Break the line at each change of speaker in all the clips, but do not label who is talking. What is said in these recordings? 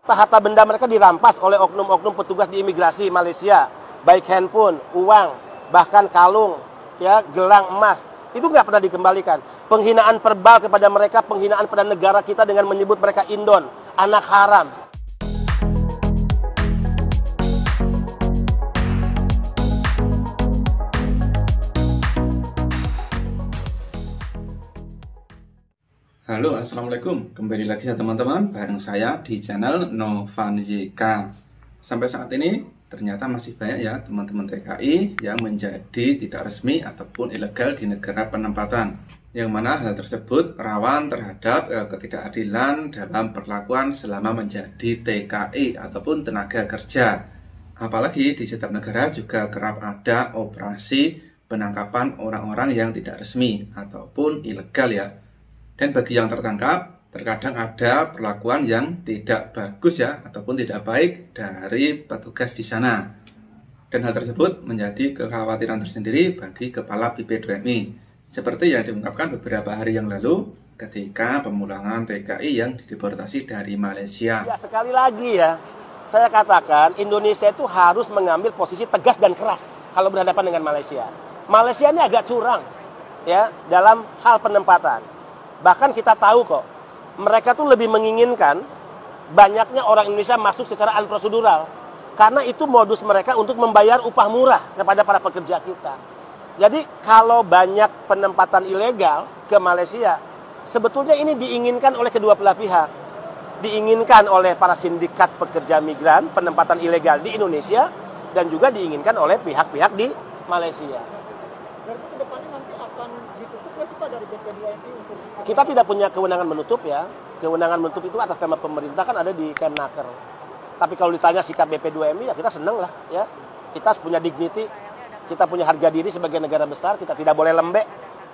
Harta benda mereka dirampas oleh oknum-oknum petugas di imigrasi Malaysia, baik handphone, uang, bahkan kalung, ya, gelang emas, itu nggak pernah dikembalikan. Penghinaan verbal kepada mereka, penghinaan pada negara kita dengan menyebut mereka Indon, anak haram.
Halo, assalamualaikum. Kembali lagi ya teman-teman, bareng saya di channel Novan YK. Sampai saat ini ternyata masih banyak ya teman-teman TKI yang menjadi tidak resmi ataupun ilegal di negara penempatan, yang mana hal tersebut rawan terhadap ketidakadilan dalam perlakuan selama menjadi TKI ataupun tenaga kerja. Apalagi di setiap negara juga kerap ada operasi penangkapan orang-orang yang tidak resmi ataupun ilegal ya. Dan bagi yang tertangkap, terkadang ada perlakuan yang tidak bagus ya, ataupun tidak baik dari petugas di sana. Dan hal tersebut menjadi kekhawatiran tersendiri bagi Kepala BP2MI. Seperti yang diungkapkan beberapa hari yang lalu ketika pemulangan TKI yang dideportasi dari Malaysia.
Ya, sekali lagi ya, saya katakan Indonesia itu harus mengambil posisi tegas dan keras kalau berhadapan dengan Malaysia. Malaysia ini agak curang ya dalam hal penempatan. Bahkan kita tahu kok, mereka tuh lebih menginginkan banyaknya orang Indonesia masuk secara unprosedural. Karena itu modus mereka untuk membayar upah murah kepada para pekerja kita. Jadi kalau banyak penempatan ilegal ke Malaysia, sebetulnya ini diinginkan oleh kedua belah pihak. Diinginkan oleh para sindikat pekerja migran, penempatan ilegal di Indonesia, dan juga diinginkan oleh pihak-pihak di Malaysia.
Berarti kedepannya nanti akan ditutup nggak sih Pak dari BP2MI untuk...
Kita tidak punya kewenangan menutup ya. Kewenangan menutup itu atas nama pemerintah kan ada di Kemnaker. Tapi kalau ditanya sikap BP2MI ya kita senang lah ya. Kita harus punya dignity, kita punya harga diri sebagai negara besar. Kita tidak boleh lembek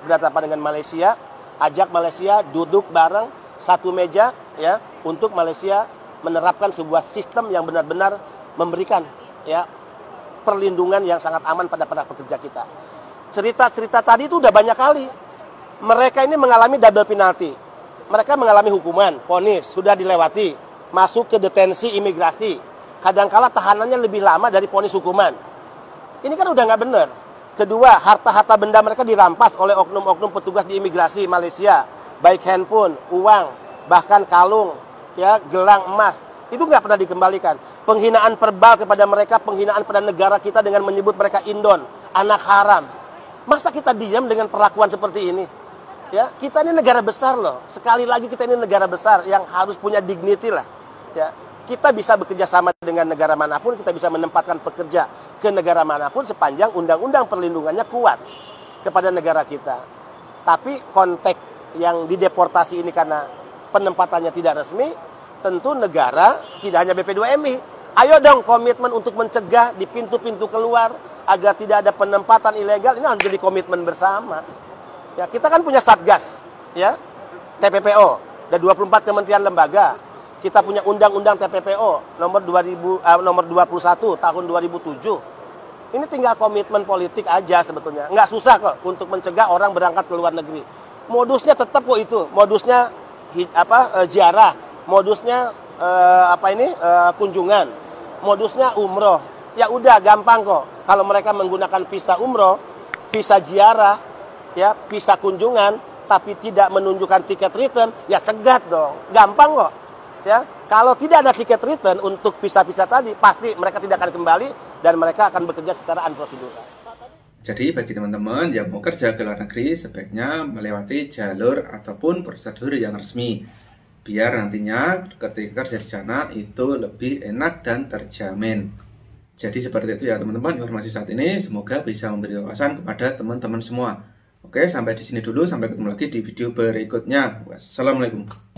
berhadapan dengan Malaysia. Ajak Malaysia duduk bareng satu meja ya untuk Malaysia menerapkan sebuah sistem yang benar-benar memberikan ya perlindungan yang sangat aman pada pekerja kita. Cerita-cerita tadi itu udah banyak kali. Mereka ini mengalami double penalty. Mereka mengalami hukuman, vonis, sudah dilewati, masuk ke detensi imigrasi. Kadangkala tahanannya lebih lama dari vonis hukuman. Ini kan udah nggak benar. Kedua, harta-harta benda mereka dirampas oleh oknum-oknum petugas di imigrasi Malaysia, baik handphone, uang, bahkan kalung, ya, gelang emas. Itu nggak pernah dikembalikan. Penghinaan verbal kepada mereka, penghinaan pada negara kita dengan menyebut mereka Indon, anak haram. Masa kita diam dengan perlakuan seperti ini? Ya, kita ini negara besar loh. Sekali lagi kita ini negara besar yang harus punya dignity lah. Ya, kita bisa bekerja sama dengan negara manapun, kita bisa menempatkan pekerja ke negara manapun sepanjang undang-undang perlindungannya kuat kepada negara kita. Tapi konteks yang dideportasi ini karena penempatannya tidak resmi, tentu negara tidak hanya BP2MI. Ayo dong komitmen untuk mencegah di pintu-pintu keluar agar tidak ada penempatan ilegal. Ini harus jadi komitmen bersama. Ya, kita kan punya Satgas, ya, TPPO, ada 24 kementerian lembaga. Kita punya Undang-Undang TPPO nomor 21 tahun 2007. Ini tinggal komitmen politik aja sebetulnya. Nggak susah kok untuk mencegah orang berangkat ke luar negeri. Modusnya tetap kok itu, modusnya ziarah, modusnya kunjungan, modusnya umroh. Ya udah gampang kok. Kalau mereka menggunakan visa umroh, visa ziarah, ya, visa kunjungan, tapi tidak menunjukkan tiket return, ya cegat dong. Gampang kok. Ya, kalau tidak ada tiket return untuk visa-visa tadi, pasti mereka tidak akan kembali dan mereka akan bekerja secara unprosedural.
Jadi bagi teman-teman yang mau kerja ke luar negeri, sebaiknya melewati jalur ataupun prosedur yang resmi. Biar nantinya ketika kerja di sana itu lebih enak dan terjamin. Jadi seperti itu ya teman-teman, informasi saat ini semoga bisa memberi wawasan kepada teman-teman semua. Oke, sampai di sini dulu. Sampai ketemu lagi di video berikutnya. Wassalamualaikum.